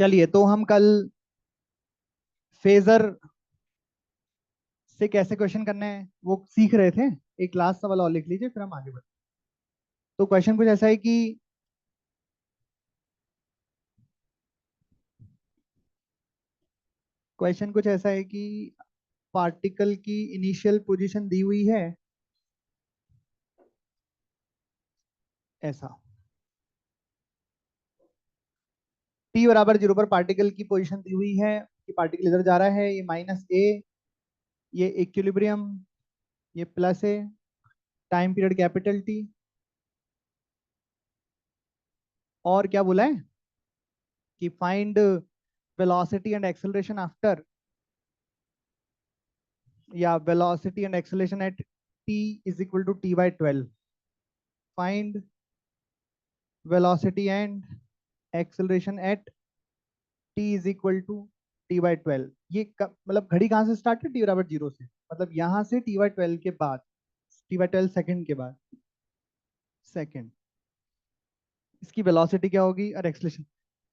चलिए, तो हम कल फेजर से कैसे क्वेश्चन करने हैं वो सीख रहे थे। एक लास्ट सवाल और लिख लीजिए, फिर हम आगे बढ़ते हैं। तो क्वेश्चन कुछ ऐसा है कि पार्टिकल की इनिशियल पोजीशन दी हुई है ऐसा। टी बराबर 0 पर पार्टिकल की पोजीशन दी हुई है कि पार्टिकल इधर जा रहा है, ये -a, ये इक्विलिब्रियम, ये प्लस है, टाइम पीरियड कैपिटल टी। और क्या बोला है कि find velocity and acceleration after, या velocity and acceleration at t is equal to t/12। Find velocity and acceleration at t is equal to t/12। ये मतलब घड़ी कहाँ से स्टार्ट है? t बराबर 0 से, मतलब यहाँ से t/12 के बाद, t/12 सेकंड के बाद, सेकंड इसकी वेलोसिटी क्या होगी और एक्सेलरेशन।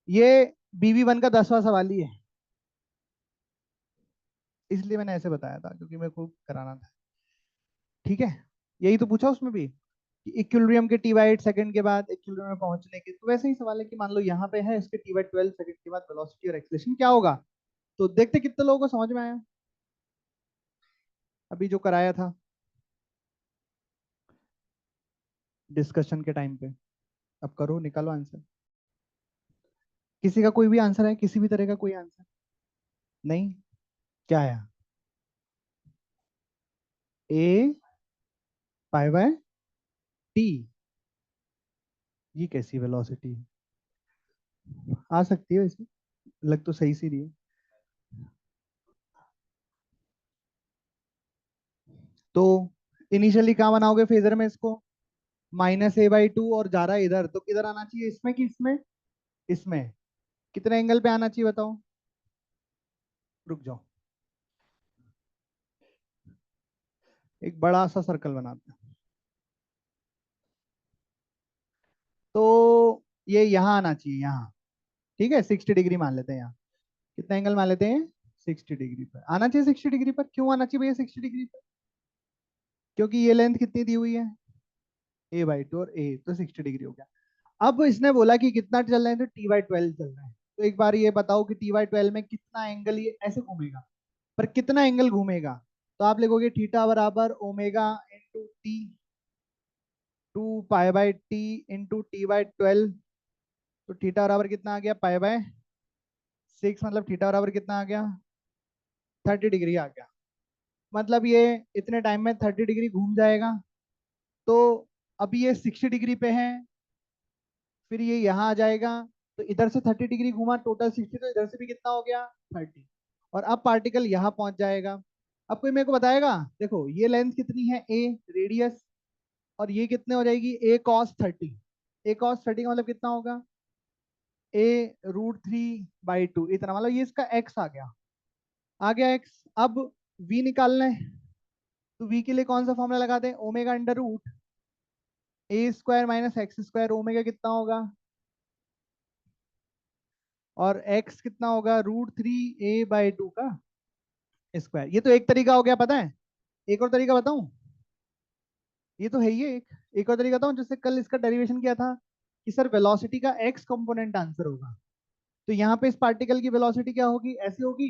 ये BB1 का 10वां सवाल ही है, इसलिए मैंने ऐसे बताया था क्योंकि मेरे को कराना था। ठीक है, यही तो पूछा उसमें भी कि इक्विलिब्रियम के t/8 सेकंड के बाद इक्विलिब्रियम में पहुंचने के, तो वैसे ही सवाल है कि मान लो यहाँ पे है, इसके t/12 सेकंड के बाद वेलोसिटी और एक्सेलरेशन क्या होगा। तो देखते कितने लोगों को समझ में आया अभी जो कराया था डिस्कशन के टाइम पे। अब करो, निकालो आंसर। किसी का कोई भी आंसर है, किसी भी तरह का कोई आंसर नहीं? क्या है? a पाई बाय टी, ये कैसी वेलोसिटी आ सकती है वैसे? लग तो सही सी रही है। तो इनिशियली कहाँ बनाओगे फेजर में इसको? -a/2, और जा रहा है इधर, तो किधर आना चाहिए, इसमें कि इसमें? इसमें। कितने एंगल पे आना चाहिए बताओ? रुक जाओ, एक बड़ा सा सर्कल बनाते हैं। तो ये यहाँ आना चाहिए, यहाँ। ठीक है, 60 डिग्री मान लेते हैं यहाँ। कितना एंगल मान लेते हैं? 60 डिग्री पर आना चाहिए। 60 डिग्री पर क्यों आना चाहिए भैया 60 डिग्री पर? क्योंकि ये लेंथ कितनी दी हुई है? a/2, और a तो 60 डिग्री हो गया। अब इसने बोला कि कितना चल रहे हैं, तो t/12 चल रहा है। तो एक बार ये बताओ कि t/12 में कितना एंगल ये ऐसे घूमेगा, पर कितना एंगल घूमेगा? तो आप लिखोगे थीटा बराबर omega into T, 2 pi T into t/12। तो थीटा बराबर कितना आ गया? पाई/6, मतलब थीटा बराबर कितना आ गया? 30 डिग्री आ गया। मतलब ये इतने टाइम में 30 डिग्री घूम जाएगा। तो अभी ये 60 डिग्री पे है, फिर ये यहाँ आ जाएगा, तो इधर से 30 डिग्री घुमा, टोटल 60, तो इधर से भी कितना हो गया? 30। और अब पार्टिकल यहाँ पहुंच जाएगा। अब कोई मेरे को बताएगा, देखो ये लेंथ कितनी है, ए रेडियस, और ये कितने हो जाएगी, a cos 30। a cos 30 का मतलब कितना होगा? a√3/2, इतना, मतलब ये इसका x आ गया। आ गया x। अब v निकालना है, तो v के लिए कौन सा फॉर्मूला लगाते हैं? ω√a² - x²। ओमेगा कितना होगा? और x कितना होगा? √3a/2 का स्क्वायर। ये तो एक तरीका हो गया, पता है? एक और तरीका बताऊं? ये तो है ही है एक और तरीका बताऊं, जिससे कल इसका डेरिवेशन किया था कि सर वेलोसिटी का x कंपोनेंट आंसर होगा। तो यहाँ पे इस पार्टिकल की वेलोसिटी क्या होगी? ऐसी होगी,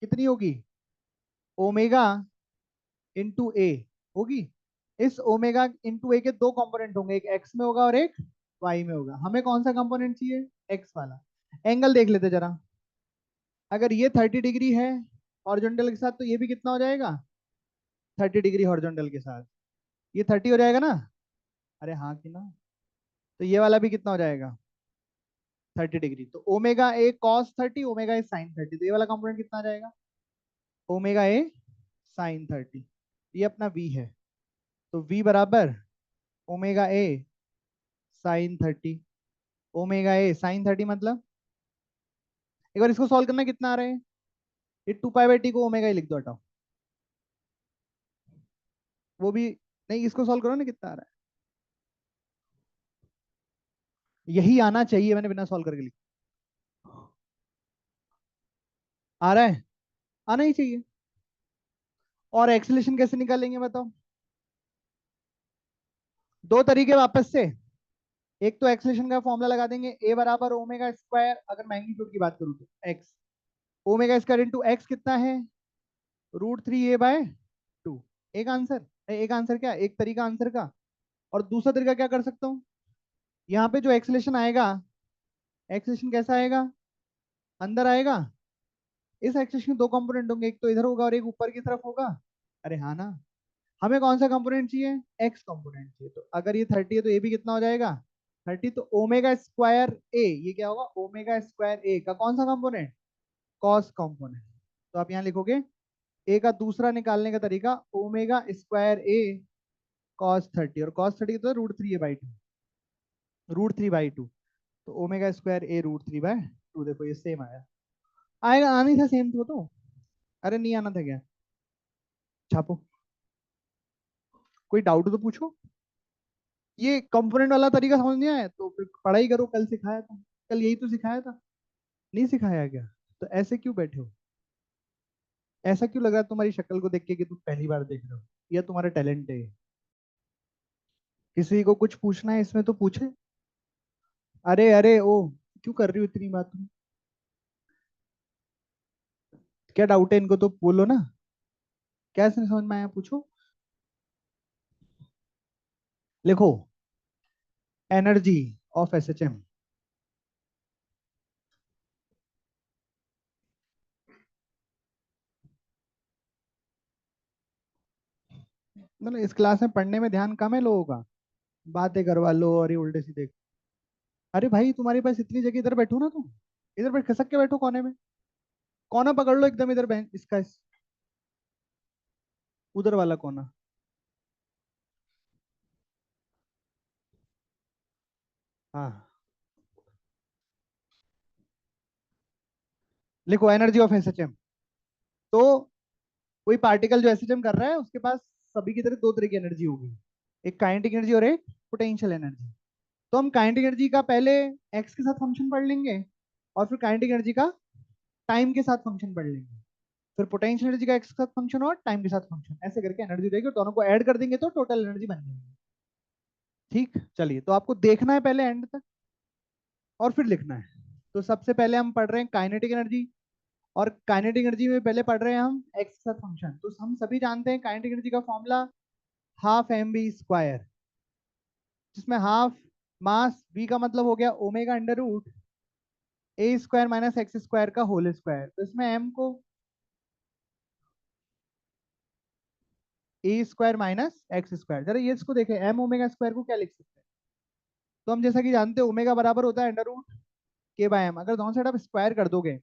कितनी होगी? ओमेगा इंटू ए होगी। इस ओमेगा इंटू ए के दो कंपोनेंट होंगे, एक एक्स में होगा और एक वाई में होगा। हमें कौन सा कंपोनेंट चाहिए? एक्स वाला। एंगल देख लेते जरा। अगर ये 30 डिग्री है हॉरिजॉन्टल के साथ, तो ये भी कितना हो जाएगा? 30 डिग्री हॉरिजॉन्टल के साथ, ये 30 हो जाएगा ना? अरे हाँ कि ना? तो ये वाला भी कितना हो जाएगा? 30 डिग्री। तो ω/a cos 30, ω/a sin 30, तो ये वाला कंपोनेंट कितना आ जाएगा? ω/a sin 30। ये अपना v है। तो v बराबर ω/a sin 30। ω/a sin 30 मतलब, एक बार इसको सॉल्व करना, कितना आ रहा है? ये 2 पाई/टी को ओमेगा ही लिख दो, हटाओ। वो भी नहीं, इसको सॉल्व करो ना, कितना आ रहा है? यही आना चाहिए, मैंने बिना सॉल्व करके लिखा। आ रहा है? आना ही चाहिए। और एक्सेलेरेशन कैसे निकालेंगे बताओ? दो तरीके वापस से। एक तो एक्सेलेरेशन का फॉर्मूला लगा देंगे, ए बराबर ओमेगा स्क्वायर, अगर मैग्नीट्यूड की बात करूँ तो x, omega square into x कितना है, √3a/2। एक आंसर, एक आंसर क्या, एक तरीका आंसर का। और दूसरा तरीका क्या कर सकता हूँ, यहाँ पे जो एक्सेलेरेशन आएगा, एक्सेलेरेशन कैसा आएगा, अंदर आएगा। इस एक्सेलेरेशन के दो कंपोनेंट होंगे, एक तो इधर होगा और एक ऊपर की तरफ होगा। अरे हाँ ना। हमें कौन सा कंपोनेंट चाहिए, एक्स कंपोनेंट चाहिए। तो अगर ये 30 है तो ये भी कितना हो जाएगा, 30। तो ओमेगा स्क्वायर ए, ये क्या होगा, ओमेगा स्क्वायर ए का कौन सा कंपोनेंट, कॉस कंपोनेंट। तो आप यहाँ लिखोगे ए का दूसरा निकालने का तरीका, ओमेगा स्क्वायर ए कॉस 30, और कॉस 30 तो √3a/2, √3/2। तो ओमेगा स्क्वायर ए √3/2, देखो ये सेम आया। आएगा, आना ही था सेम तो। अरे नहीं आना था क्या, छापो। कोई डाउट हो तो पूछो। ये कंपोनेंट वाला तरीका समझ नहीं आया तो फिर पढ़ाई करो, कल सिखाया था, कल यही तो सिखाया था। नहीं सिखाया क्या? तो ऐसे क्यों बैठे हो, ऐसा क्यों लग रहा है तुम्हारी शक्ल को देख के कि तुम पहली बार देख रहे हो, या तुम्हारा टैलेंट है ये? किसी को कुछ पूछना है इसमें तो पूछे। अरे अरे ओ, क्यों कर रही हो इतनी बात तुम? क्या डाउट है इनको तो बोलो ना, क्या इसमें समझ में आया पूछो। लिखो, एनर्जी ऑफ एसएचएम। मतलब इस क्लास में पढ़ने में ध्यान कम है लोगों का, बातें करवा लो और ये उल्टे सीधे। अरे भाई तुम्हारे पास इतनी जगह, इधर बैठो ना तुम, इधर बैठ खसक के बैठो कोने में। कोना पकड़ लो एकदम इधर, बहन इसका उधर वाला कोना। हाँ, लिखो एनर्जी ऑफ एसएचएम। तो कोई पार्टिकल जो एसएचएम कर रहा है उसके पास सभी की तरह दो तरह की एनर्जी होगी, एक काइनेटिक एनर्जी और एक पोटेंशियल एनर्जी। तो हम काइनेटिक एनर्जी का पहले एक्स के साथ फंक्शन पढ़ लेंगे, और फिर काइनेटिक एनर्जी का टाइम के साथ फंक्शन पढ़ लेंगे, फिर पोटेंशियल एनर्जी का एक्स के साथ फंक्शन और टाइम के साथ फंक्शन, ऐसे करके एनर्जी रहेगी और दोनों को ऐड कर देंगे तो टोटल एनर्जी बन जाएगी। ठीक, चलिए तो आपको देखना है पहले एंड तक और फिर लिखना है। तो सबसे पहले हम पढ़ रहे हैं काइनेटिक एनर्जी, और काइनेटिक एनर्जी में पहले पढ़ रहे हैं हम एक्स के साथ फंक्शन। तो हम सभी जानते हैं काइनेटिक एनर्जी का फॉर्मूला ½ mv², जिसमें हाफ मास v का मतलब हो गया ओमेगा √a² - x² का होल स्क्वायर। तो इसमें m को a² - x², जरा ये इसको देखें, m ओमेगा स्क्वायर को क्या लिख सकते हैं। तो हम जैसा कि जानते हैं ओमेगा बराबर होता है √k/m, अगर दोनों साइड आप स्क्वायर कर दोगे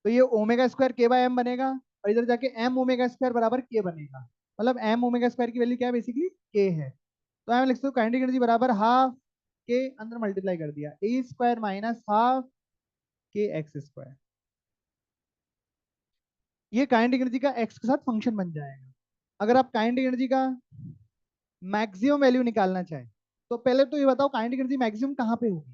तो ये ओमेगा² k/m बनेगा, और इधर जाके m ओमेगा स्क्वायर बराबर k बनेगा। मतलब m ओमेगा स्क्वायर की वैल्यू क्या है, बेसिकली k है। तो हम लिख सकते हो काइनेटिक एनर्जी बराबर हाफ के अंदर मल्टीप्लाई कर दिया a² - ½ k x²। ये काइनेटिक एनर्जी का एक्स के साथ फंक्शन बन जाएगा। अगर आप काइनेटिक एनर्जी का मैक्सिमम वैल्यू निकालना चाहें तो पहले तो ये बताओ काइनेटिक एनर्जी मैक्सिमम कहाँ पे होगी,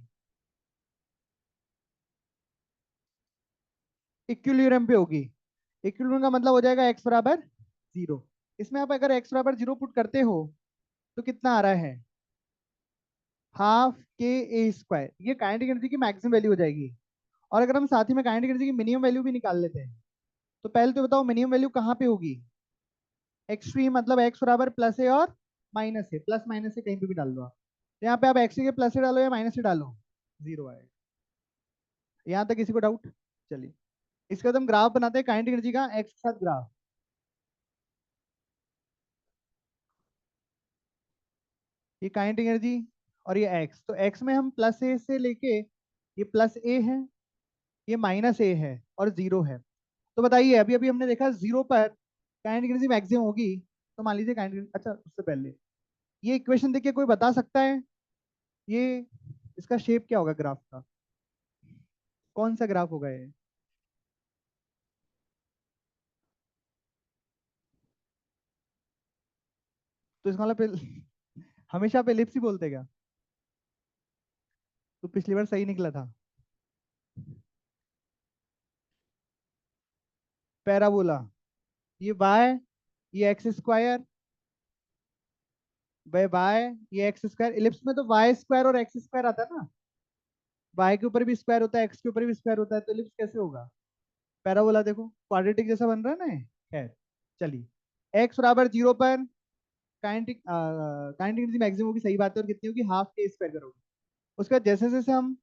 इक्विलिब्रियम पे होगी। इक्विलिब्रियम का मतलब हो जाएगा एक्स बराबर 0। इसमें आप अगर एक्स बराबर 0 पुट करते हो तो कितना आ रहा है, ½ k a²। ये काइनेटिक एनर्जी की मैक्सिमम वैल्यू हो जाएगी। और अगर हम साथ ही में काइनेटिक एनर्जी की मिनिमम वैल्यू भी निकाल लेते हैं, तो पहले तो बताओ मिनिमम वैल्यू कहाँ पे होगी, एक्सट्रीम, मतलब एक्स बराबर प्लस ए और माइनस ए, प्लस माइनस ए कहीं पे भी डाल दो आप। तो यहाँ पे आप एक्स के प्लस से डालो या माइनस से डालो, 0 आएगा। यहाँ तक किसी को डाउट? चलिए, इसके बाद हम ग्राफ बनाते हैं काइनेटिक एनर्जी का एक्स के साथ ग्राफ। ये काइनेटिक एनर्जी और ये एक्स, तो एक्स में हम प्लस ए से लेके, ये प्लस ए है, ये माइनस ए है और 0 है। तो बताइए, अभी अभी हमने देखा 0 पर काइनेटिक एनर्जी मैक्सिमम होगी। तो मान लीजिए काइनेटिक, अच्छा उससे पहले ये इक्वेशन देखिए, कोई बता सकता है ये इसका शेप क्या होगा ग्राफ का, कौन सा ग्राफ होगा ये? तो इसका मतलब हमेशा आप एलिप्स ही बोलते क्या? तो पिछली बार सही निकला था। पैराबोला, ये वाई, ये एक्स स्क्वायर बाय वाई, ये एक्स स्क्वायर। इलिप्स में तो वाई स्क्वायर और एक्स स्क्वायर आता है ना, वाई के ऊपर भी स्क्वायर होता है, एक्स के ऊपर भी स्क्वायर होता है, तो इलिप्स कैसे होगा? पैराबोला देखो क्वाड्रेटिक जैसा बन रहा है ना। खैर चलिए, एक्स बराबर 0 पर काइनेटिक काइनेटिक एनर्जी मैक्सिमम होगी, सही बात है, और कितनी होगी? हाफ के स्क्वायर करोगे। उसके बाद जैसे जैसे हम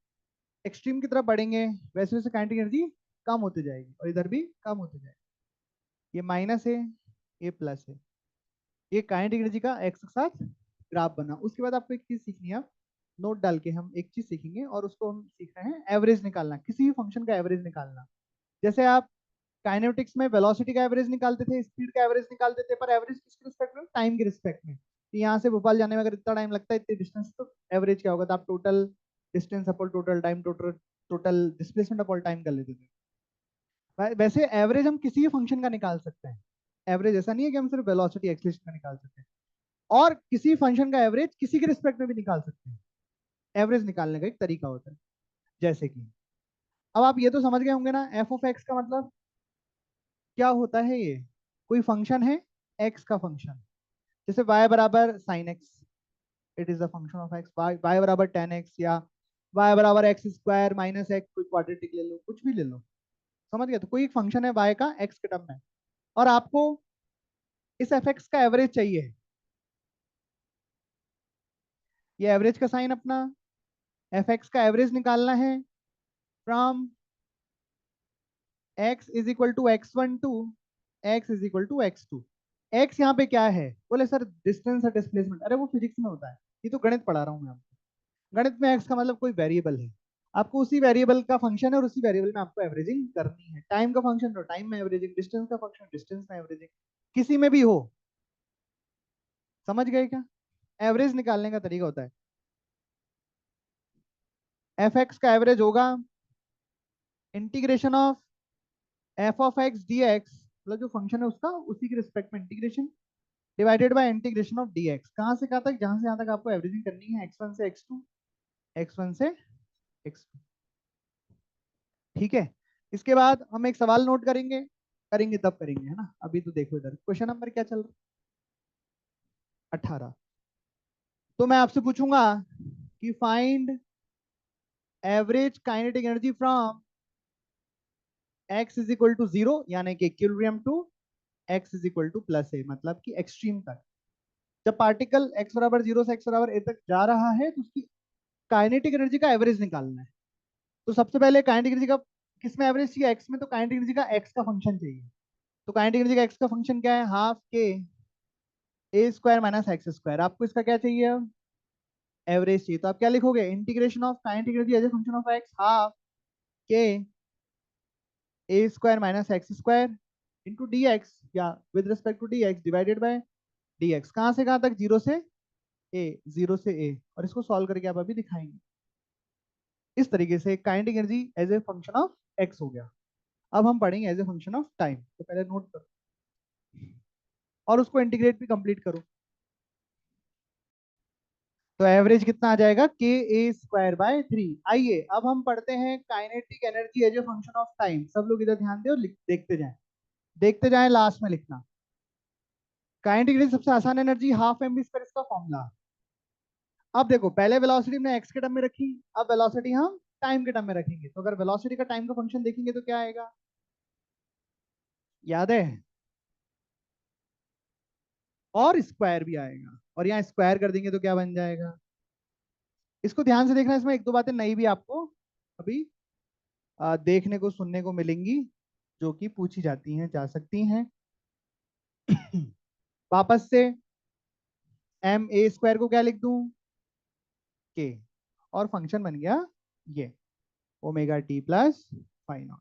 एक्सट्रीम की तरफ बढ़ेंगे वैसे वैसे काइनेटिक एनर्जी कम होती जाएगी, और इधर भी कम होती जाएगी। ये माइनस है, ये प्लस है। ये काइनेटिक एनर्जी का एक्स के साथ ग्राफ बना। उसके बाद आपको एक चीज सीखनी है, आप नोट डाल के हम एक चीज सीखेंगे, और उसको हम सीख रहे हैं एवरेज निकालना, किसी भी फंक्शन का एवरेज निकालना। जैसे आप काइनेटिक्स में वेलोसिटी का एवरेज निकालते थे, स्पीड का एवरेज निकालते थे, पर एवरेज किसके रिस्पेक्ट में? टाइम के रिस्पेक्ट में। तो यहाँ से भोपाल जाने में अगर इतना टाइम लगता है, इतनी डिस्टेंस, तो एवरेज क्या होगा? तो आप total distance upon total time, total total displacement upon time कर लेते थे। वैसे एवरेज हम किसी भी फंक्शन का निकाल सकते हैं। एवरेज ऐसा नहीं है कि हम सिर्फ वेलोसिटी एक्सीलरेशन का निकाल सकते हैं, और किसी फंक्शन का एवरेज किसी के रिस्पेक्ट में भी निकाल सकते हैं। एवरेज निकालने का एक तरीका होता है। जैसे कि अब आप ये तो समझ गए होंगे ना, एफ ऑफ एक्स का मतलब क्या होता है? ये कोई फंक्शन है, एक्स का फंक्शन। जैसे y बराबर sine x, it is the function of x. y बराबर टेन एक्स, या y बराबर एक्स स्क्वायर माइनस एक्स, कोई क्वाड्रेटिक ले लो, कुछ भी ले लो। समझ गए? तो कोई एक फंक्शन है y का x के टर्म में, और आपको इस एफ एक्स का एवरेज चाहिए। ये एवरेज का साइन अपना, एफ एक्स का एवरेज निकालना है from x is equal to x1 to x is equal to x2। x यहाँ पे क्या है? बोले सर डिस्टेंस और डिस्प्लेसमेंट। अरे वो फिजिक्स में होता है, ये तो गणित पढ़ा रहा हूँ मैं आपको। गणित में x का मतलब कोई वेरिएबल है, आपको उसी वेरिएबल का फंक्शन है, और उसी वेरिएबल में आपको एवरेजिंग करनी है। टाइम का फंक्शन तो टाइम में एवरेजिंग, डिस्टेंस का फंक्शन डिस्टेंस में एवरेजिंग, किसी में भी हो। समझ गए क्या? एवरेज निकालने का तरीका होता है, एफ एक्स का एवरेज होगा integration of F of x D x, मतलब जो फंक्शन है उसका उसी के रिस्पेक्ट में integration, divided by integration of D X. कहाँ से कहाँ तक? जहां से यहाँ तक आपको एवरेजिंग करनी है, एक्स वन से एक्स टू, एक्स वन से एक्स टू। ठीक है, इसके बाद हम एक सवाल नोट करेंगे, करेंगे तब करेंगे, है ना? अभी तो देखो इधर क्वेश्चन नंबर क्या चल रहा है, 18। तो मैं आपसे पूछूंगा कि find average kinetic energy from x is equal to zero, यानी कि equilibrium, to x is equal to plus A, मतलब कि एक्सट्रीम तक। जब पार्टिकल x बराबर जीरो से x बराबर ए तक जा रहा है, तो उसकी काइनेटिक एनर्जी का एवरेज निकालना है। तो सबसे पहले काइनेटिक एनर्जी का किस में एवरेज चाहिए? x में, तो काइनेटिक एनर्जी का x का फंक्शन चाहिए। तो काइनेटिक एनर्जी का x का फंक्शन क्या है? Half K A square minus X square. आपको इसका क्या चाहिए? एवरेज चाहिए। तो आप क्या लिखोगे? Integration of kinetic energy as a function of X, half K A square minus X square into D X, या with respect to D X divided by D X. कहाँ से कहाँ तक? जीरो से ए, जीरो से ए। और इसको सॉल्व करके आप अभी दिखाएंगे। इस तरीके से kinetic energy as a function of x हो गया। अब हम पढ़ेंगे as a function of time, तो पहले नोट करो और उसको इंटीग्रेट भी कंप्लीट करो। तो एवरेज कितना आ जाएगा? के ए स्क्वायर बाय थ्री। आइए अब हम पढ़ते हैं kinetic energy as a function of time. सब लोग इधर ध्यान दें और देखते जाएं, देखते जाएं, लास्ट में लिखना। काइनेटिक एनर्जी सबसे आसान energy, half m v square, इसका फॉर्मूला। अब देखो, पहले वेलोसिटी हमने एक्स के टर्म में रखी, अब वेलोसिटी हम टाइम के टर्म में रखेंगे। तो अगर वेलोसिटी का टाइम का फंक्शन देखेंगे तो क्या आएगा? याद है? और स्क्वायर भी आएगा, और यहाँ स्क्वायर कर देंगे तो क्या बन जाएगा? इसको ध्यान से देखना, इसमें एक दो बातें नई भी आपको अभी देखने को सुनने को मिलेंगी, जो कि पूछी जाती हैं, जा सकती हैं। वापस से एम ए स्क्वायर को क्या लिख दूं? के, और फंक्शन बन गया ये omega t plus phi naught.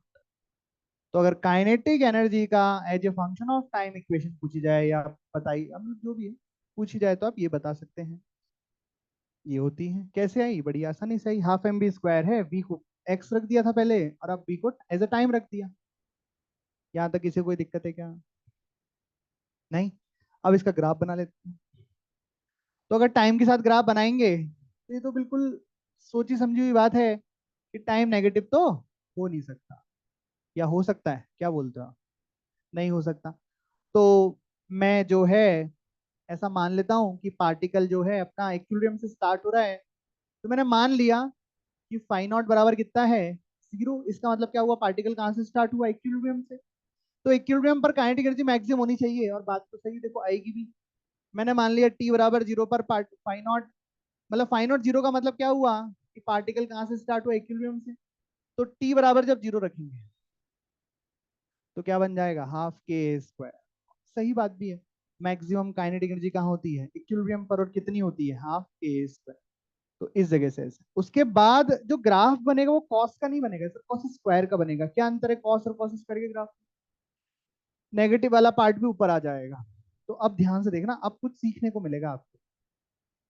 तो अगर काइनेटिक एनर्जी का as a function of time equation पूछी जाए, या बताइए, अब जो भी है पूछी जाए, तो आप ये बता सकते हैं। ये होती है, कैसे आई? बड़ी आसानी से आई। हाफ एम बी स्क्वायर है, वी को एक्स रख दिया था पहले, और अब वी को एज अ टाइम रख दिया। यहाँ तक किसी को कोई दिक्कत है क्या? नहीं। अब इसका ग्राफ बना लेते हैं। तो अगर टाइम के साथ ग्राफ बनाएंगे, तो ये तो बिल्कुल सोची समझी हुई बात है कि टाइम नेगेटिव तो हो नहीं सकता, या हो सकता है? क्या बोलते हो आप? नहीं हो सकता। तो मैं जो है ऐसा मान लेता हूँ कि पार्टिकल जो है अपना इक्विलिब्रियम से स्टार्ट हो रहा है। तो मैंने मान लिया कि फाई नॉट बराबर कितना है, 0। इसका मतलब क्या हुआ, पार्टिकल कहाँ से स्टार्ट हुआ, इक्विलिब्रियम से। तो इक्विलिब्रियम पर काइनेटिक एनर्जी मैक्सिमम होनी चाहिए, और बात तो सही देखो आएगी भी। मैंने मान लिया टी बराबर 0 पर पार्ट फाई नॉट, मतलब फाई नॉट 0 का मतलब क्या हुआ कि पार्टिकल कहाँ से स्टार्ट हुआ, इक्विलिब्रियम से। तो टी बराबर जब 0 रखेंगे तो क्या बन जाएगा, हाफ के स्क्वायर। सही बात भी है। मैक्सिमम काइनेटिक एनर्जी कहाँ होती है, इक्विलिब्रियम पर, और कितनी होती है, हाफ के स्क्वायर। तो इस जगह से ऐसे उसके बाद जो ग्राफ बनेगा वो कॉस का नहीं बनेगा सर, कॉस स्क्वायर का बनेगा। क्या अंतर है कॉस और कॉस स्क्वायर के ग्राफ, नेगेटिव वाला पार्ट भी ऊपर आ जाएगा। तो अब ध्यान से देखना, अब कुछ सीखने को मिलेगा आपको।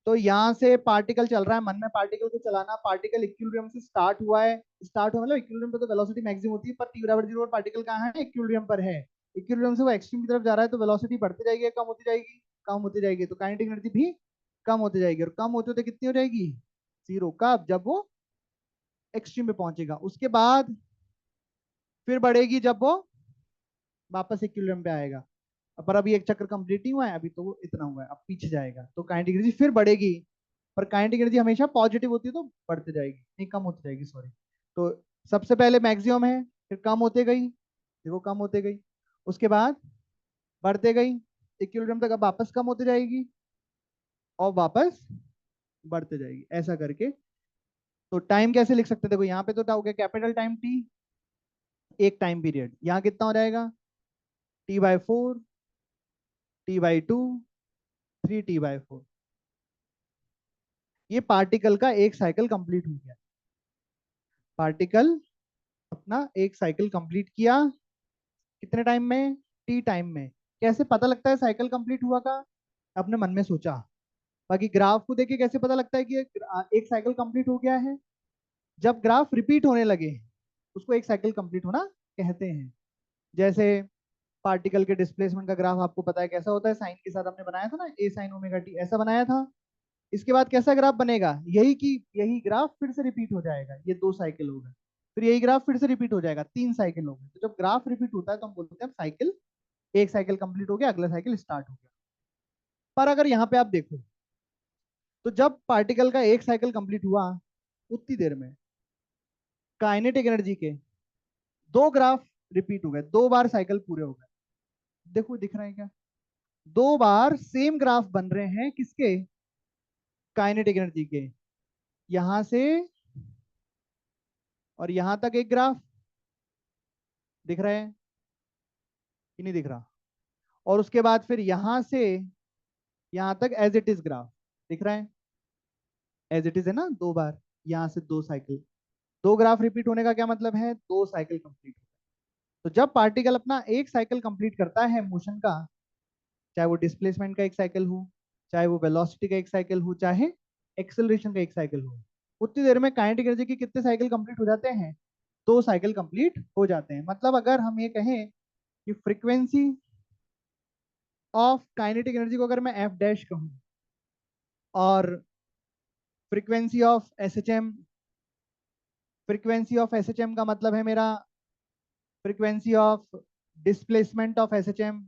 तो यहाँ से पार्टिकल चल रहा है, मन में पार्टिकल को चलाना, पार्टिकल इक्विलिब्रियम से स्टार्ट हुआ है, स्टार्ट हुआ मतलब इक्विलिब्रियम पे तो वेलोसिटी मैक्सिमम होती है, पर टी बराबर 0 और पार्टिकल कहाँ है, इक्विलिब्रियम पर है। इक्विलिब्रियम से वो एक्सट्रीम की तरफ जा रहा है, तो वेलोसिटी बढ़ती जाएगी या कम होती जाएगी, कम होती जाएगी। तो काइनेटिक एनर्जी भी कम होती जाएगी, और कम होते होते कितनी हो जाएगी, 0। कब, जब वो एक्सट्रीम पे पहुंचेगा। उसके बाद फिर बढ़ेगी जब वो वापस इक्विलिब्रियम पे आएगा। पर अभी एक चक्र कंप्लीट नहीं हुआ है, अभी तो वो इतना हुआ है, अब पीछे जाएगा तो काइनेटिक एनर्जी फिर बढ़ेगी। पर काइनेटिक एनर्जी हमेशा पॉजिटिव होती है, तो बढ़ते जाएगी, नहीं कम होती जाएगी, सॉरी। तो सबसे पहले मैक्सिमम है, फिर कम होते गई, देखो कम होते गई, उसके बाद बढ़ते गई, इक्विलिब्रियम तक अब वापस कम होते जाएगी, और वापस बढ़ते जाएगी, ऐसा करके। तो टाइम कैसे लिख सकते, देखो यहाँ पे तो हो गया कैपिटल टाइम टी, एक टाइम पीरियड, यहाँ कितना हो जाएगा, T/4, T/2, 3T/4। ये पार्टिकल का एक साइकिल कंप्लीट हो गया। पार्टिकल अपना एक साइकिल कंप्लीट किया, कितने टाइम में, टी टाइम में। कैसे पता लगता है साइकिल कंप्लीट हुआ का, अपने मन में सोचा। बाकी ग्राफ को देखे कैसे पता लगता है कि एक साइकिल कंप्लीट हो गया है, जब ग्राफ रिपीट होने लगे, उसको एक साइकिल कंप्लीट होना कहते हैं। जैसे पार्टिकल के डिस्प्लेसमेंट का ग्राफ आपको पता है कैसा होता है, साइन के साथ हमने बनाया था ना, ए साइन ओमेगा टी, ऐसा बनाया था। इसके बाद कैसा ग्राफ बनेगा, यही कि यही ग्राफ फिर से रिपीट हो जाएगा, ये 2 साइकिल हो गए, फिर यही ग्राफ फिर से रिपीट हो जाएगा, 3 साइकिल हो गए। तो जब ग्राफ रिपीट होता है तो हम बोलते हैं साइकिल, एक साइकिल कंप्लीट हो गया, अगला साइकिल स्टार्ट हो गया। पर अगर यहाँ पे आप देखो, तो जब पार्टिकल का एक साइकिल कंप्लीट हुआ, उतनी देर में काइनेटिक एनर्जी के 2 ग्राफ रिपीट हो गए, 2 बार साइकिल पूरे हो गए। देखो दिख रहा है क्या, 2 बार सेम ग्राफ बन रहे हैं, किसके, काइनेटिक एनर्जी के। यहां से और यहां तक एक ग्राफ दिख रहा है कि नहीं दिख रहा, और उसके बाद फिर यहां से यहां तक एज इट इज ग्राफ दिख रहा है, एज इट इज है ना, 2 बार, यहां से 2 साइकिल, 2 ग्राफ रिपीट होने का क्या मतलब है, 2 साइकिल कंप्लीट। तो जब पार्टिकल अपना एक साइकिल कंप्लीट करता है मोशन का, चाहे वो डिस्प्लेसमेंट का एक साइकिल हो, चाहे वो वेलोसिटी का एक साइकिल हो, चाहे एक्सेलरेशन का एक साइकिल हो, उतनी देर में काइनेटिक एनर्जी के कितने साइकिल कंप्लीट हो जाते हैं, 2 साइकिल कंप्लीट हो जाते हैं। मतलब अगर हम ये कहें कि फ्रीक्वेंसी ऑफ काइनेटिक एनर्जी को अगर मैं एफ डैश कहूँ, और frequency of S H M, frequency of S H M का मतलब है मेरा frequency of displacement of S H M,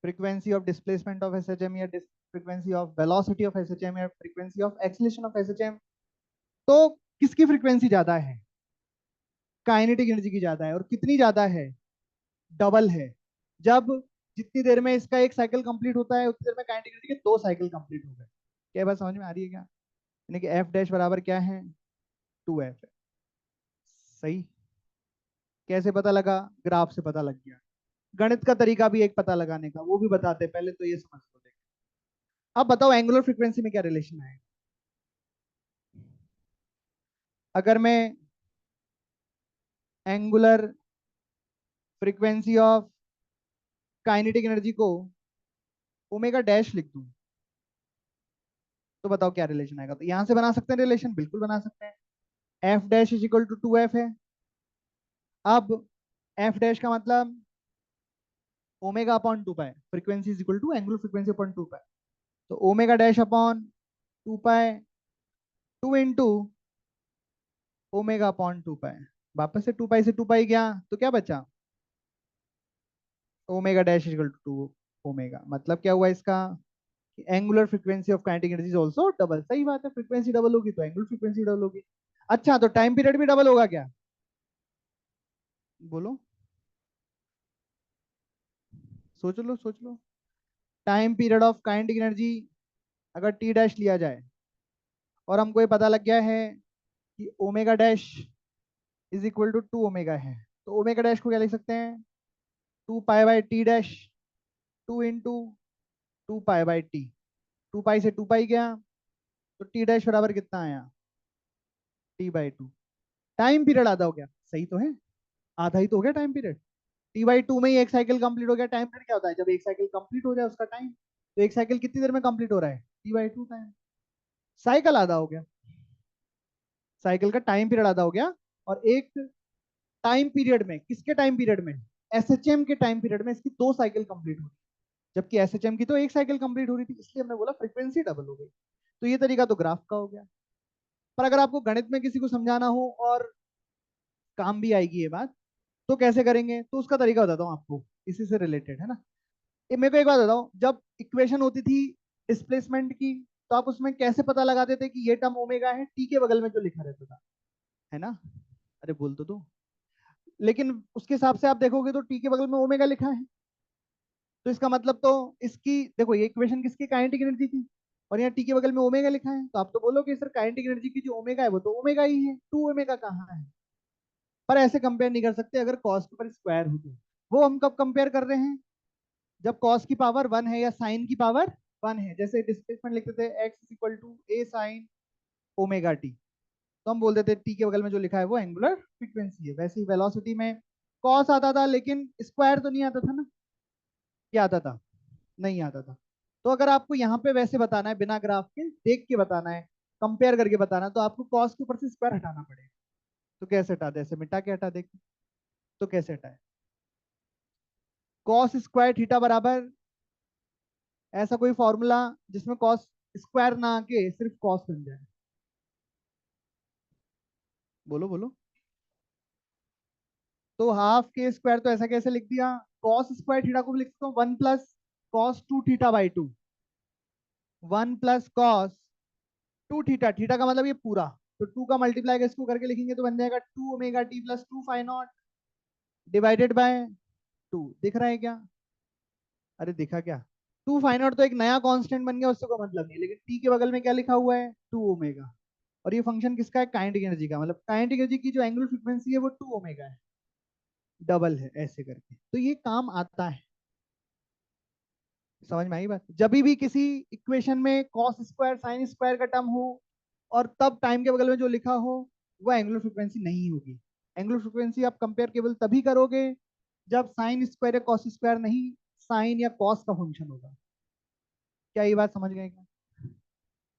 frequency of displacement of S H M, या frequency of velocity of S H M, या frequency of acceleration of S H M. तो किसकी frequency ज्यादा है, काइनेटिक एनर्जी की ज्यादा है, और कितनी ज्यादा है, डबल है। जब जितनी देर में इसका एक साइकिल कंप्लीट होता है, उतनी देर में काइनेटिक एनर्जी के 2 साइकिल कंप्लीट हो गए। क्या बात समझ में आ रही है क्या, यानी कि एफ डैश बराबर क्या है, 2F है। सही। कैसे पता लगा, ग्राफ से पता लग गया। गणित का तरीका भी एक पता लगाने का, वो भी बताते हैं, पहले तो ये समझ लो। देख, अब बताओ एंगुलर फ्रीक्वेंसी में क्या रिलेशन है। अगर मैं angular frequency of kinetic energy को ओमेगा डैश लिख दूं, तो बताओ क्या रिलेशन आएगा। तो यहां से बना सकते हैं रिलेशन, बिल्कुल बना सकते हैं। F dash is equal to 2F है। अब एफ डैश का मतलब omega upon 2 pi, frequency is equal to angular frequency upon 2 pi. तो omega dash upon 2 pi two into omega upon 2 pi. वापस से 2 पाई से 2 पाई गया तो क्या बचा, omega dash equal to 2 omega. मतलब क्या हुआ इसका, angular frequency of kinetic energy is also double. सही बात है, फ्रीक्वेंसी डबल होगी तो एंगुलर फ्रीक्वेंसी डबल होगी। अच्छा तो टाइम पीरियड भी डबल होगा क्या, बोलो, सोच लो सोच लो। Time period of kinetic energy अगर टी डैश लिया जाए और हमको ये पता लग गया है कि omega dash is equal to 2 omega है, तो ओमेगा डैश को क्या लिख सकते हैं, 2 pi by T dash, 2 into 2 pi by T. 2 पाई से 2 पाई गया तो टी डैश बराबर कितना आया, T/2। टाइम पीरियड आधा हो गया, सही तो है, आधा ही तो हो गया टाइम पीरियड। T/2 में ही एक साइकिल कंप्लीट हो गया। टाइम पीरियड क्या होता है, जब एक साइकिल कंप्लीट हो जाए उसका टाइम, तो एक साइकिल कितनी देर में कंप्लीट हो रहा है, T/2 टाइम। साइकिल आधा हो गया, साइकिल का टाइम पीरियड आधा हो गया। और एक टाइम पीरियड में, किसके टाइम पीरियड में, एसएचएम के टाइम पीरियड में इसकी 2 साइकिल कंप्लीट हो रही, जबकि एसएचएम की तो एक साइकिल कंप्लीट हो रही थी, इसलिए हमने बोला फ्रीक्वेंसी डबल हो गई। तो ये तरीका तो ग्राफ का हो गया। पर अगर आपको गणित में किसी को समझाना हो और काम भी आएगी ये बात, तो कैसे करेंगे, तो उसका तरीका बताता हूँ आपको, इसी से रिलेटेड है ना। ये मेरे को एक बात बताओ, जब इक्वेशन होती थी डिस्प्लेसमेंट की, तो आप उसमें कैसे पता लगाते थे कि ये टर्म ओमेगा है, टी के बगल में जो लिखा रहता था, है ना। अरे बोल तो दो। लेकिन उसके हिसाब से आप देखोगे तो टी के बगल में ओमेगा लिखा है, तो इसका मतलब तो इसकी देखो, ये इक्वेशन किसकी काइनेटिक एनर्जी थी, और यहाँ टी के बगल में ओमेगा लिखा है, तो आप तो बोलोगे सर काइनेटिक एनर्जी की जो ओमेगा है वो तो ओमेगा ही है, 2 ओमेगा कहाँ है। पर ऐसे कंपेयर नहीं कर सकते अगर कॉस के ऊपर स्क्वायर हो तो। वो हम कब कंपेयर कर रहे हैं, जब कॉस की पावर 1 है या साइन की पावर 1 है। जैसे डिस्प्लेसमेंट लिखते थे x is equal to a sine omega t, तो हम बोल देते टी के बगल में जो लिखा है वो एंगुलर फ्रीक्वेंसी है। वैसे ही वेलोसिटी में कॉस आता था लेकिन स्क्वायर तो नहीं आता था ना, क्या आता था, नहीं आता था। तो अगर आपको यहाँ पे वैसे बताना है, बिना ग्राफ के देख के बताना है, कंपेयर करके बताना है, तो आपको कॉस के ऊपर से स्क्वायर हटाना पड़ेगा। तो कैसे हटा दे, ऐसे मिटा के हटा दे, तो कैसे हटाए, कॉस स्क्वायर थीटा बराबर, ऐसा कोई फॉर्मूला जिसमें कॉस स्क्वायर ना आके सिर्फ कॉस बन जाए, बोलो बोलो। तो हाफ के स्क्वायर तो ऐसा कैसे लिख दिया, कॉस स्क्वायर थीटा को भी लिख सकता हूँ 1 plus cos 2 theta by 2, 1 plus cos 2 theta, theta का मतलब ये पूरा, तो 2 का मल्टीप्लाई इसको करके लिखेंगे तो बन जाएगा 2 omega t plus 2 phi naught divided by 2। दिख रहा है क्या, अरे दिखा क्या, 2 फाई नॉट तो एक नया कांस्टेंट बन गया, उससे कोई मतलब नहीं, लेकिन टी के बगल में क्या लिखा हुआ है, 2 ओमेगा। और ये फंक्शन किसका है, काइनेटिक एनर्जी का, मतलब काइनेटिक एनर्जी की जो एंगुलर फ्रीक्वेंसी है वो 2 ओमेगा है, डबल है ऐसे करके, तो ये काम आता है। समझ में आई बात, जब भी किसी इक्वेशन में कॉस स्क्वायर साइन स्क्वायर का टर्म हो और तब टाइम के बगल में जो लिखा हो, वो एंगुलर फ्रीक्वेंसी नहीं होगी। एंगुलर फ्रीक्वेंसी आप कंपेयर केवल तभी करोगे जब साइन स्क्वायर या कॉस स्क्वायर नहीं, साइन या कॉस का फंक्शन होगा। क्या ये बात समझ गए क्या,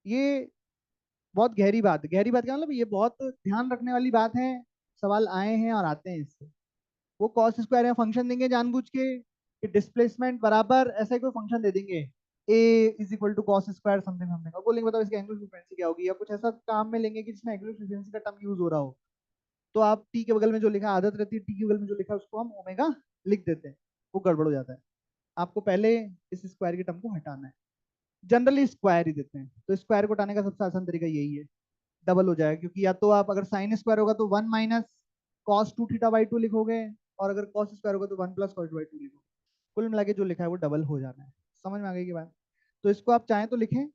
ये बहुत गहरी बात है। गहरी बात क्या मतलब, ये बहुत ध्यान रखने वाली बात है, सवाल आए हैं और आते हैं इससे। वो कॉस स्क्वायर या फंक्शन देंगे जानबूझ के कि डिस्प्लेसमेंट बराबर ऐसा ही कोई फंक्शन दे देंगे, A is equal to cos square something something, और बोलेंगे बताओ इसकी एंगुलर फ्रीक्वेंसी क्या होगी, या कुछ ऐसा काम में लेंगे कि जिसमें एंगुलर फ्रीक्वेंसी का टर्म यूज हो रहा हो, तो आप टी के बगल में जो लिखा, आदत रहती है टी के बगल में जो लिखा है उसको हम ओमेगा लिख देते हैं, वो गड़बड़ हो जाता है। आपको पहले इस स्क्वायर के टर्म को हटाना है, जनरली स्क्वायर ही देते हैं, तो स्क्वायर को हटाने का सबसे आसान तरीका यही है, डबल हो जाएगा। क्योंकि या तो आप अगर साइन स्क्वायर होगा तो 1 माइनस कॉस 2 थीटा बाई 2 लिखोगे, और अगर कॉस स्क्वायर होगा तो 1 प्लस कॉस 2 बाई 2 लिखोगे। कुल मिला के जो लिखा है वो डबल हो जाना है। समझ में आ गई की बात, तो इसको आप चाहे तो लिखें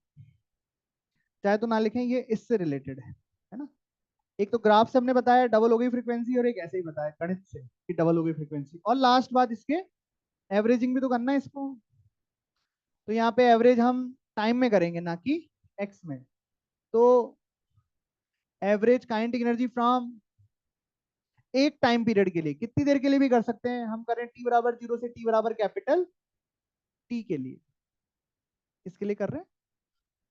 चाहे तो ना लिखें, ये इससे रिलेटेड है ना। एक तो ग्राफ से हमने बताया डबल हो गई फ्रीक्वेंसी, और एक ऐसे ही बताया गणित से कि डबल हो गई फ्रीक्वेंसी। और लास्ट बात, इसके एवरेजिंग भी तो करना है इसको, तो यहाँ पे एवरेज हम टाइम में करेंगे ना कि एक्स में। तो एवरेज काइनेटिक एनर्जी फ्रॉम एक टाइम पीरियड के लिए, कितनी देर के लिए भी कर सकते हैं हम, करें टी बराबर 0 से टी बराबर कैपिटल टी के लिए, इसके लिए कर रहे हैं।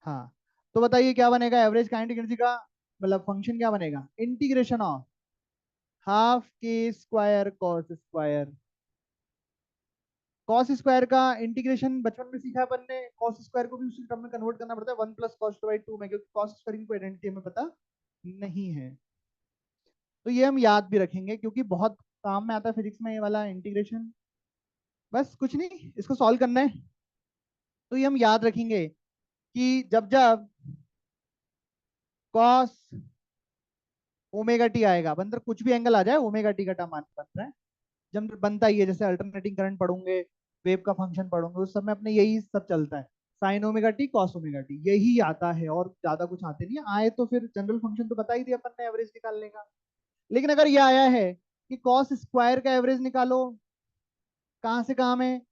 हाँ, तो बताइए क्या बनेगा एवरेज काइनेटिक एनर्जी का, मतलब फंक्शन क्या बनेगा, integration of half k square cos square cos square का इंटीग्रेशन बचपन में सीखा है अपन ने, कॉस स्क्वायर को भी उसी टर्म में कन्वर्ट करना पड़ता है 1 प्लस कॉस बाई 2 में, क्योंकि कॉस स्क्वायर की कोई आइडेंटिटी हमें पता नहीं है। तो ये हम याद भी रखेंगे क्योंकि बहुत काम में आता है फिजिक्स में ये वाला इंटीग्रेशन। बस कुछ नहीं, इसको सॉल्व करना है। तो ये हम याद रखेंगे कि जब जब कॉस ओमेगा टी आएगा, बंदर कुछ भी एंगल आ जाए ओमेगा टी का टर्म बन रहा है, जब बनता ही है, जैसे अल्टरनेटिंग करंट पढ़ोगे, वेव का फंक्शन पढ़ोगे, उस समय अपने यही सब चलता है, sign omega T cos omega T यही आता है, और ज्यादा कुछ आते नहीं है। आए तो फिर जनरल फंक्शन तो बता ही दिया अपन ने एवरेज निकालने का। लेकिन अगर ये आया है कि कॉस स्क्वायर का एवरेज निकालो, कहां से कहां में,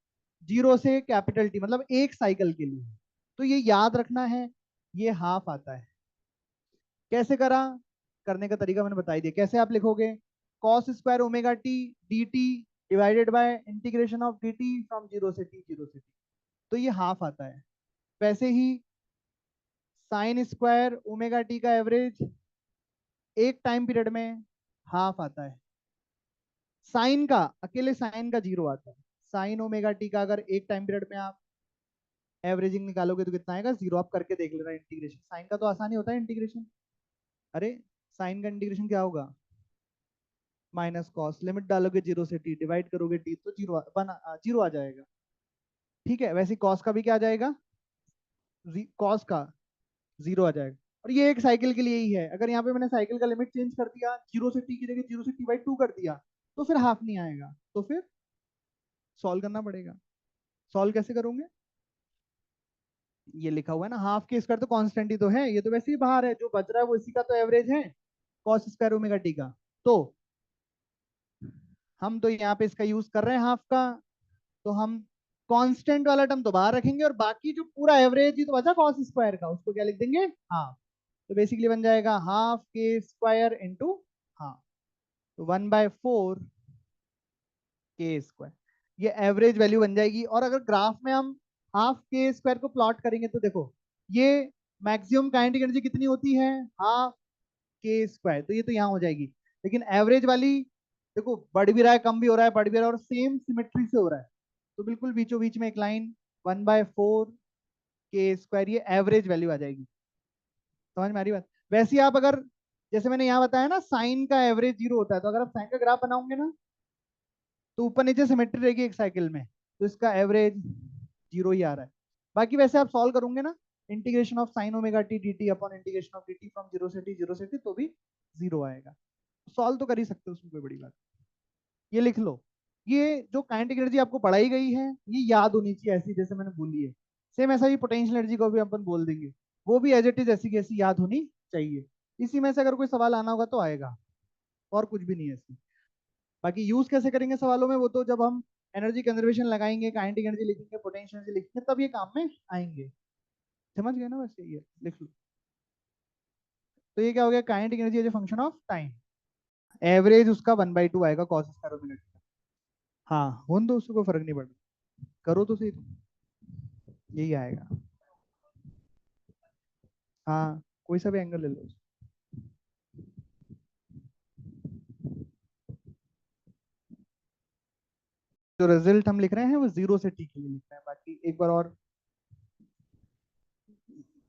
जीरो से कैपिटल टी, मतलब एक साइकिल के लिए, तो ये याद रखना है, ये हाफ आता है। कैसे करा, करने का तरीका मैंने बता ही दिया। कैसे आप लिखोगे, cos square omega T D T divided by integration of D T from zero से टी, जीरो से टी, तो ये हाफ आता है। वैसे ही साइन स्क्वायर ओमेगा टी का एवरेज एक टाइम पीरियड में हाफ आता है। साइन का, अकेले साइन का जीरो आता है। साइन ओमेगा टी का अगर एक टाइम पीरियड में आप एवरेजिंग निकालोगे तो कितना आएगा, जीरो। आप करके देख लेना इंटीग्रेशन, साइन का तो आसान ही होता है इंटीग्रेशन। अरे साइन का इंटीग्रेशन क्या होगा, माइनस कॉस, लिमिट डालोगे जीरो से टी, डिवाइड करोगे टी तो जीरो जीरो आ जाएगा। ठीक है, वैसे कॉस का भी क्या आ जाएगा, कॉस का जीरो आ जाएगा। और ये एक साइकिल के लिए ही है। अगर यहाँ पे मैंने साइकिल का लिमिट चेंज कर दिया, जीरो से टी की जगह जीरो से टी बाई टू कर दिया, तो फिर हाफ नहीं आएगा, तो फिर सॉल्व करना पड़ेगा। सॉल्व कैसे करोगे, ये लिखा हुआ है ना, हाफ के स्क्वायर तो कांस्टेंट ही तो है, ये तो वैसे ही बाहर है, जो बच रहा है वो इसी का तो एवरेज है, कॉस स्क्वायर ओमेगा टी का। तो हम तो यहाँ पे इसका यूज कर रहे हैं हाफ का, तो हम कांस्टेंट वाला टर्म तो बाहर रखेंगे, और बाकी जो पूरा एवरेज ही तो बचा कॉस स्क्वायर का, उसको क्या लिख देंगे, हाफ। तो बेसिकली बन जाएगा half k square into half, तो 1/4 के स्क्वायर, ये एवरेज वैल्यू बन जाएगी। और अगर ग्राफ में हम हाफ के स्क्वायर को प्लॉट करेंगे तो देखो, ये मैक्सिमम काइनेटिक एनर्जी कितनी होती है, हाफ के स्क्वायर, तो ये तो यहाँ हो जाएगी। लेकिन एवरेज वाली देखो, बढ़ भी रहा है, कम भी हो रहा है, बढ़ भी रहा है, और सेम सिमेट्री से हो रहा है, तो बिल्कुल बीचों बीच में एक लाइन 1/4 के स्क्वायर, ये एवरेज वैल्यू आ जाएगी। समझ में आ रही बात। वैसे ही आप अगर, जैसे मैंने यहाँ बताया ना, साइन का एवरेज जीरो होता है, तो अगर आप साइन का ग्राफ बनाओगे ना, तो ऊपर नीचे सिमेट्री रहेगी एक साइकिल में, तो इसका एवरेज जीरो ही आ रहा है। बाकी वैसे आप सॉल्व करोगे ना, integration of sine omega T D T upon integration of D T from zero से टी, जीरो से टी, तो भी जीरो आएगा। सॉल्व तो कर ही सकते हो, उसमें कोई बड़ी बात। ये लिख लो, ये जो काइनेटिक एनर्जी आपको पढ़ाई गई है ये याद होनी चाहिए ऐसी जैसे मैंने बोली है। सेम ऐसा ही पोटेंशियल एनर्जी को भी अपन बोल देंगे, वो भी एज इट इज ऐसी की ऐसी याद होनी चाहिए। इसी में से अगर कोई सवाल आना होगा तो आएगा, और कुछ भी नहीं है इसमें। बाकी यूज कैसे करेंगे सवालों में, वो तो जब हम एनर्जी कंजर्वेशन लगाएंगे, काइनेटिक एनर्जी लिखेंगे, पोटेंशियल एनर्जी लिखेंगे, तब ये काम में आएंगे। समझ गए ना, वैसे ये लिख लो। तो ये क्या हो गया, kinetic energy as a function of time, average उसका 1/2 आएगा कॉस स्क्वायर ओमेगा टी का। हाँ होने दो, उसको कोई फर्क नहीं पड़ता, करो तो सही तुम, यही आएगा। हाँ कोई सा भी एंगल ले लो। जो रिजल्ट हम लिख रहे हैं वो जीरो से टी के लिए लिख रहे हैं, बाकी एक बार और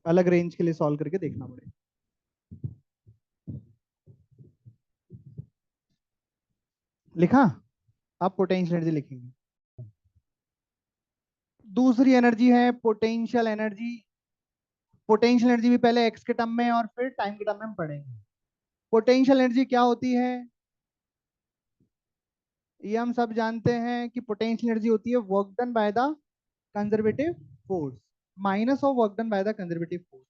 अलग रेंज के लिए सॉल्व करके देखना पड़ेगा। लिखा, आप पोटेंशियल एनर्जी लिखेंगे। दूसरी एनर्जी है पोटेंशियल एनर्जी। पोटेंशियल एनर्जी भी पहले एक्स के टर्म में और फिर टाइम के टर्म में हम पढ़ेंगे। पोटेंशियल एनर्जी क्या होती है, ये हम सब जानते हैं कि पोटेंशियल एनर्जी होती है work done by the conservative force minus of work done by the conservative force.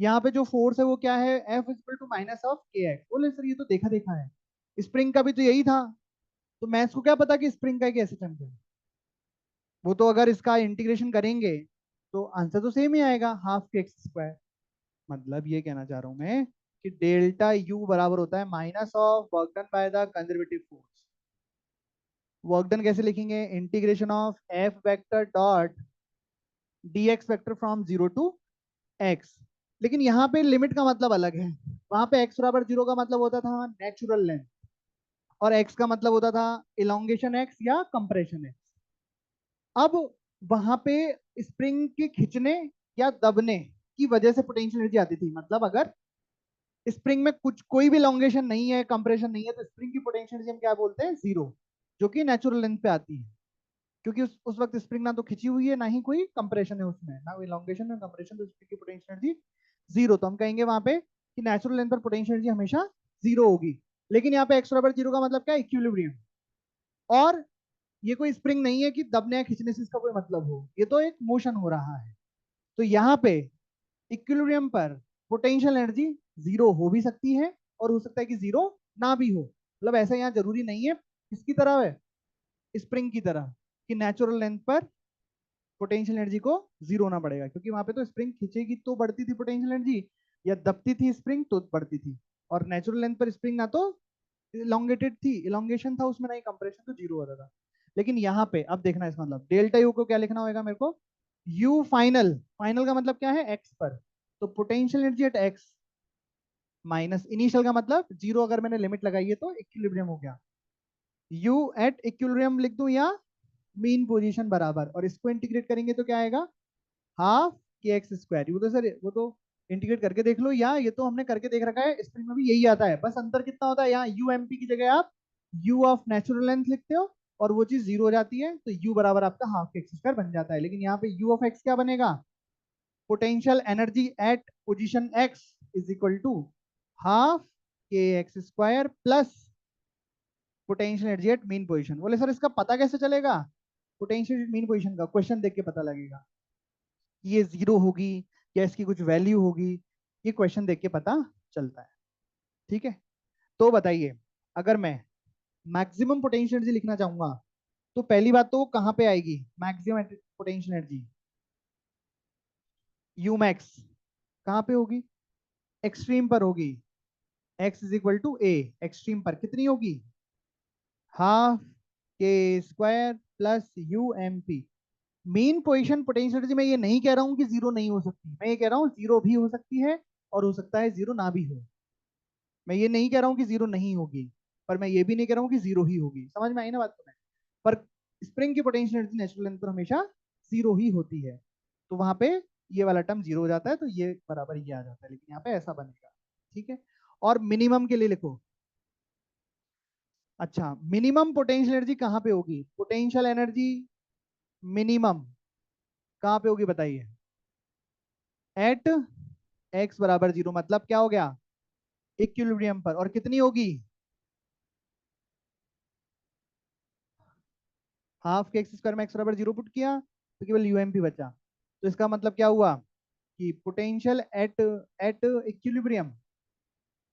यहाँ पे जो फोर्स है वो क्या है, F equal to minus of k x. बोले सर ये तो देखा देखा है, स्प्रिंग का भी तो यही था। तो मैथ्स को क्या पता कि स्प्रिंग का एक ऐसे चलता है, वो तो अगर इसका इंटीग्रेशन करेंगे तो आंसर तो सेम ही आएगा, हाफ के एक्स स्क्वायर। मतलब ये कहना चाह रहा हूं मैं कि डेल्टा यू बराबर होता है minus of work done by the conservative force. Work done कैसे लिखेंगे, integration of f vector dot d x vector from zero to x. लेकिन यहाँ पे लिमिट का मतलब अलग है, वहां पे एक्स बराबर जीरो का मतलब होता था नेचुरल लेंथ, और एक्स का मतलब होता था इलोंगेशन एक्स या कंप्रेशन एक्स। अब वहां पे स्प्रिंग के खींचने या दबने की वजह से पोटेंशियल एनर्जी आती थी। मतलब अगर स्प्रिंग में कुछ कोई भी लॉन्गेशन नहीं है, कंप्रेशन नहीं है, तो स्प्रिंग की पोटेंशियल एनर्जी हम क्या बोलते हैं? जीरो, जो कि नेचुरल लेंथ पे आती है। क्योंकि उस वक्त स्प्रिंग ना तो खिंची हुई है, ना ही कोई कंप्रेशन है उसमें, ना कोई इलॉन्गेशन ना कंप्रेशन, तो स्प्रिंग की पोटेंशियल एनर्जी जीरो। तो हम कहेंगे वहां पे कि नेचुरल लेंथ पर पोटेंशियल एनर्जी हमेशा जीरो होगी। लेकिन यहाँ पे एक्स बराबर जीरो का मतलब क्या है? इक्विलिब्रियम। और ये कोई स्प्रिंग नहीं है कि दबने या खींचने से इसका कोई मतलब हो, ये तो एक मोशन हो रहा है। तो यहाँ पे इक्विलिब्रियम पर पोटेंशियल एनर्जी जीरो हो भी सकती है और हो सकता है कि जीरो ना भी हो। मतलब ऐसा यहाँ जरूरी नहीं है किसकी तरह है, स्प्रिंग की तरह, कि नेचुरल लेंथ पर पोटेंशियल एनर्जी को जीरो होना पड़ेगा। क्योंकि वहां पे तो स्प्रिंग खींचेगी तो बढ़ती थी पोटेंशियल एनर्जी, या दबती थी स्प्रिंग तो बढ़ती थी। और नेचुरल लेंथ पर स्प्रिंग ना तो इलोंगेटेड थी, इलोंगेशन था उसमें, ना ही कंप्रेशन, तो जीरो होता था। लेकिन यहाँ पे अब देखना इसका मतलब डेल्टा यू को क्या लिखना होगा मेरे को? यू फाइनल, फाइनल का मतलब क्या है? एक्स पर। तो potential energy eight x minus initial का मतलब जीरो, अगर मैंने लिमिट लगाई है तो इक्विलिब्रियम हो गया। यू एट इक्विलिब्रियम लिख दूं या मीन पोजीशन बराबर, और इसको इंटीग्रेट करेंगे तो क्या आएगा? Half K X square. वो तो सर वो तो इंटीग्रेट करके देख लो, या ये तो हमने करके देख रखा है, स्प्रिंग में भी यही आता है। बस अंतर कितना होता है, यहाँ यू एम पी की जगह आप यू ऑफ नेचुरल लेंथ लिखते हो और वो चीज जीरो हो जाती है, तो यू बराबर आपका हाफ के एक्स स्क्वायर बन जाता है। लेकिन यहाँ पे यू ऑफ एक्स क्या बनेगा? Potential energy at position X is equal to half K X square plus potential energy at mean position. बोले सर इसका पता कैसे चलेगा? पोटेंशियल मीन पोजिशन का क्वेश्चन देख के पता लगेगा कि ये जीरो होगी या इसकी कुछ वैल्यू होगी। ये क्वेश्चन देख के पता चलता है। ठीक है, तो बताइए, अगर मैं मैक्सिमम पोटेंशियल एनर्जी लिखना चाहूंगा तो पहली बात तो कहां पे आएगी maximum potential energy? U max कहां पे होगी? एक्सट्रीम पर होगी। X is equal to a, extreme पर कितनी होगी? Half k square plus u m p. Mean position potential energy मैं ये नहीं कह रहा हूं कि जीरो नहीं हो सकती, मैं ये कह रहा हूं जीरो भी हो सकती है और हो सकता है जीरो ना भी हो। मैं ये नहीं कह रहा हूँ कि जीरो नहीं होगी, पर मैं ये भी नहीं कह रहा हूँ कि जीरो ही होगी। समझ में आई ना बात तुम्हें? पर स्प्रिंग की पोटेंशियल एनर्जी नेचुरल लेंथ पर हमेशा जीरो ही होती है। तो वहां पे ये वाला टर्म जीरो हो जाता है, तो ये बराबर ये आ जाता है, लेकिन यहाँ पे ऐसा बनेगा। ठीक है, और मिनिमम के लिए लिखो। अच्छा, मिनिमम पोटेंशियल एनर्जी कहाँ पे होगी? पोटेंशियल एनर्जी मिनिमम कहाँ पे होगी बताइए? एट एक्स बराबर जीरो। मतलब क्या हो गया? इक्विलिब्रियम पर। और कितनी होगी? हाफ के एक्स स्क्वायर में एक्स बराबर जीरो पुट किया तो केवल यूएमपी बचा। तो इसका मतलब क्या हुआ कि potential at at equilibrium,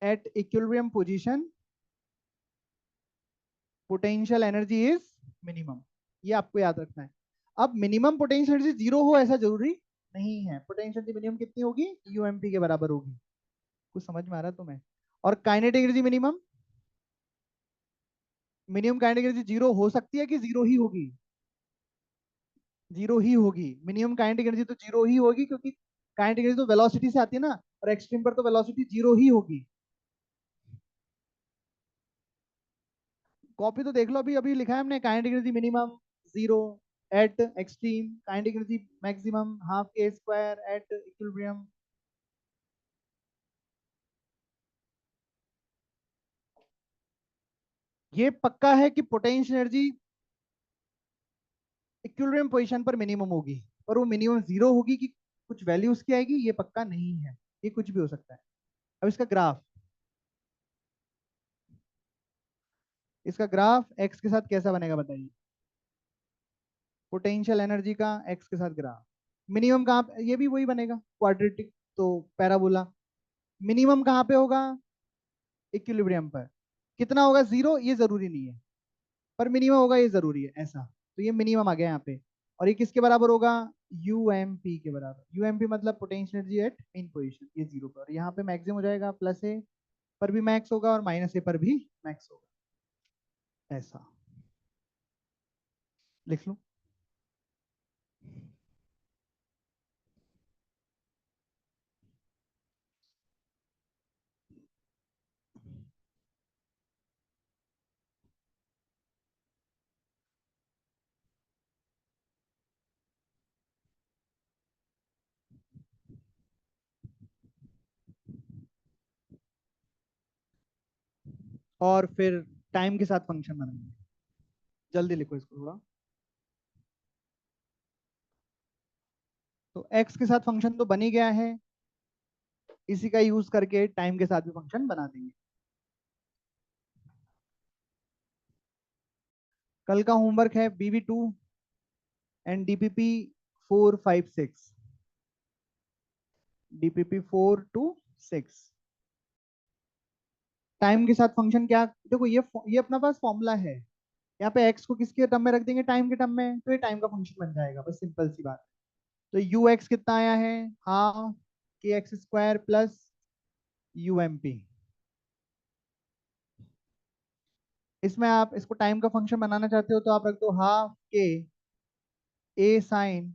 at equilibrium position potential energy is minimum. ये आपको याद रखना है। अब मिनिमम पोटेंशियल एनर्जी जीरो हो ऐसा जरूरी नहीं है। पोटेंशियल एनर्जी मिनिमम कितनी होगी? यूएमपी के बराबर होगी। कुछ समझ में आ रहा है तुम्हें? और kinetic energy minimum, minimum kinetic energy zero हो सकती है कि जीरो ही होगी? जीरो ही होगी। मिनिमम काइनेटिक एनर्जी तो जीरो ही होगी, क्योंकि काइनेटिक एनर्जी तो वेलोसिटी से आती है ना, और एक्सट्रीम पर तो वेलोसिटी जीरो ही होगी। कॉपी तो देख लो, अभी अभी लिखा है हमने, kinetic energy minimum zero eight extreme, kinetic energy maximum half k square at equilibrium. ये पक्का है कि पोटेंशियल एनर्जी इक्विलिब्रियम पोजीशन पर मिनिमम होगी, पर वो मिनिमम जीरो होगी कि कुछ वैल्यू उसकी आएगी, ये पक्का नहीं है। ये कुछ भी हो सकता है। अब इसका ग्राफ, इसका ग्राफ एक्स के साथ कैसा बनेगा बताइए? पोटेंशियल एनर्जी का एक्स के साथ ग्राफ, मिनिमम कहाँ पे? ये भी वही बनेगा, क्वाड्रेटिक, तो पैराबोला। मिनिमम कहाँ पे होगा? इक्विलिब्रियम पर। कितना होगा? जीरो ये जरूरी नहीं है, पर मिनिमम होगा ये जरूरी है ऐसा। तो ये मिनिमम आ गया यहाँ पे। और ये किसके बराबर होगा? यूएमपी के बराबर। यूएमपी मतलब potential energy at mean position, ये जीरो पर। यहाँ पे मैक्सिमम हो जाएगा, प्लस ए पर भी मैक्स होगा और माइनस ए पर भी मैक्स होगा। ऐसा लिख लो। और फिर टाइम के साथ फंक्शन बनाएंगे। जल्दी लिखो इसको थोड़ा। तो एक्स के साथ फंक्शन तो बन ही गया है, इसी का यूज करके टाइम के साथ भी फंक्शन बना देंगे। कल का होमवर्क है BV2 and DPP 4, 5, 6। DPP 4 to 6। Time के साथ फंक्शन क्या, देखो ये अपना पास फॉर्मूला है। यहाँ पे एक्स को किसके टर्म में रख देंगे, टाइम के टर्म में, तो ये टाइम का फंक्शन बन जाएगा, बस सिंपल सी बात। तो यू एक्स कितना आया है, हाफ KX² प्लस UMP। इसमें आप इसको टाइम का फंक्शन बनाना चाहते हो तो आप रख दो half k A sine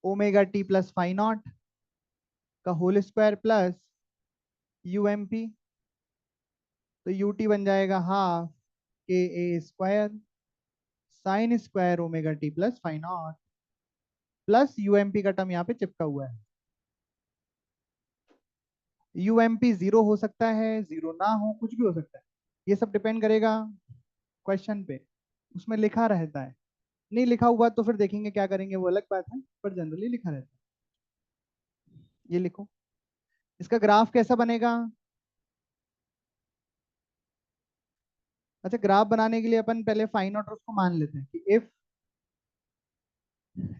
omega T plus phi naught का होल स्क्वायर प्लस UMP। तो UT बन जाएगा half KA² sine square omega T plus phi naught plus UMP का टर्म यहाँ पे चिपका हुआ है। UMP 0 हो सकता है, 0 ना हो, कुछ भी हो सकता है, ये सब डिपेंड करेगा क्वेश्चन पे, उसमें लिखा रहता है। नहीं लिखा हुआ तो फिर देखेंगे क्या करेंगे, वो अलग बात है, पर जनरली लिखा रहता है। ये लिखो। इसका ग्राफ कैसा बनेगा। अच्छा, ग्राफ बनाने के लिए अपन पहले फाइ नॉट उसको मान लेते हैं कि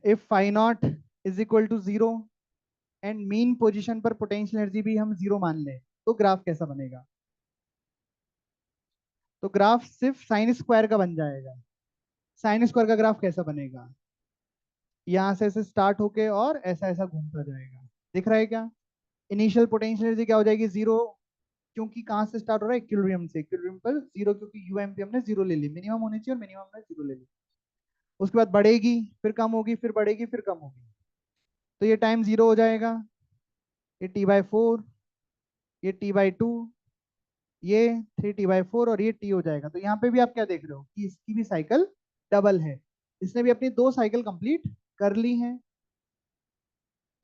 if phi naught is equal to 0 and mean position पर पोटेंशियल एनर्जी भी हम 0 मान लें, तो ग्राफ कैसा बनेगा। तो ग्राफ सिर्फ साइन स्क्वायर का बन जाएगा। साइन स्क्वायर का ग्राफ कैसा बनेगा, यहाँ से ऐसे स्टार्ट होके और ऐसा ऐसा घूमता जाएगा, दिख रहा है क्या। इनिशियल पोटेंशियल एनर्जी क्या हो जाएगी, 0, क्योंकि कहाँ से स्टार्ट हो रहा है, इक्विलिब्रियम से। इक्विलिब्रियम पर 0, क्योंकि UMP हमने 0 ले ली, मिनिमम होनी चाहिए और मिनिमम हमने 0 ले ली। उसके बाद बढ़ेगी, फिर कम होगी, फिर बढ़ेगी, फिर कम होगी, तो ये टाइम 0 हो जाएगा। ये T/4, ये T/2, ये 3T/4 और ये T हो जाएगा। तो यहाँ पे भी आप क्या देख रहे हो कि इसकी भी साइकिल डबल है। इसने भी अपनी 2 साइकिल कंप्लीट कर ली हैं।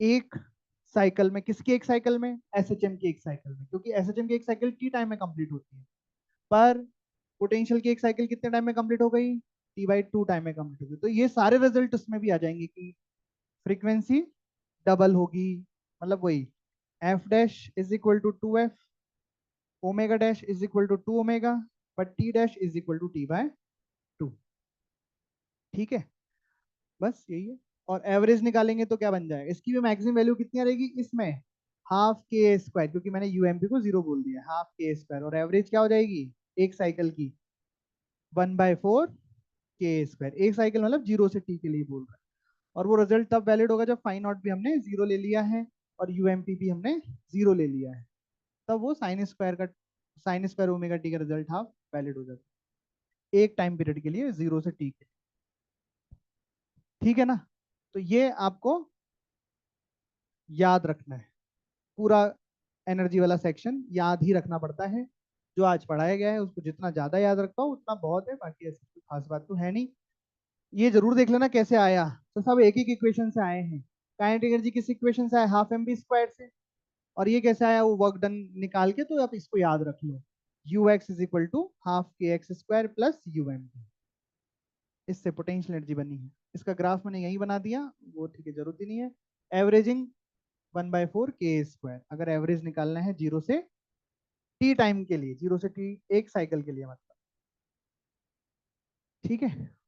एक साइकिल में, किसकी एक साइकिल में, SHM की एक साइकिल में, क्योंकि SHM की एक साइकिल T टाइम में कंप्लीट होती है, पर पोटेंशियल की एक साइकिल कितने टाइम में कंप्लीट हो गई, T/2 टाइम में कंप्लीट हो गई। तो ये सारे रिजल्ट उसमें भी आ जाएंगे कि फ्रीक्वेंसी डबल होगी, मतलब वही F' = 2F, Ω' = 2Ω, but T' = T/2। ठीक है, बस यही है। और एवरेज निकालेंगे तो क्या बन जाएगा, इसकी भी मैक्सिमम वैल्यू कितनी आ रहेगी इसमें, हाफ KA², क्योंकि मैंने UMP को 0 बोल दिया, हाफ KA², और एवरेज क्या हो जाएगी एक साइकिल की, 1/4 KA²। एक साइकिल मतलब 0 से T के लिए बोल रहा है। और वो रिजल्ट तब वैलिड होगा जब फाइ नॉट भी हमने 0 ले लिया है और UMP भी हमने 0 ले लिया है, तब वो साइन स्क्वायर ओमेगा T का रिजल्ट हाफ वैलिड हो जाता है एक टाइम पीरियड के लिए, 0 से T के। ठीक है ना। तो ये आपको याद रखना है, पूरा एनर्जी वाला सेक्शन याद ही रखना पड़ता है। जो आज पढ़ाया गया है उसको जितना ज्यादा याद रख पाओ उतना बहुत है, बाकी ऐसी कोई खास बात तो है नहीं। ये जरूर देख लेना कैसे आया, तो सब एक एक इक्वेशन से आए हैं। काइनेटिक एनर्जी किस इक्वेशन से आया, ½ mv² से। और ये कैसे आया, वो वर्क डन निकाल के, तो आप इसको याद रख लो, Ux = ½ kx² प्लस UMP। इससे पोटेंशियल एनर्जी बनी है, इसका ग्राफ मैंने यही बना दिया, वो ठीक है, जरूरत ही नहीं है। एवरेजिंग 1/4 KA², अगर एवरेज निकालना है 0 से T टाइम के लिए, 0 से T एक साइकिल के लिए मतलब। ठीक है।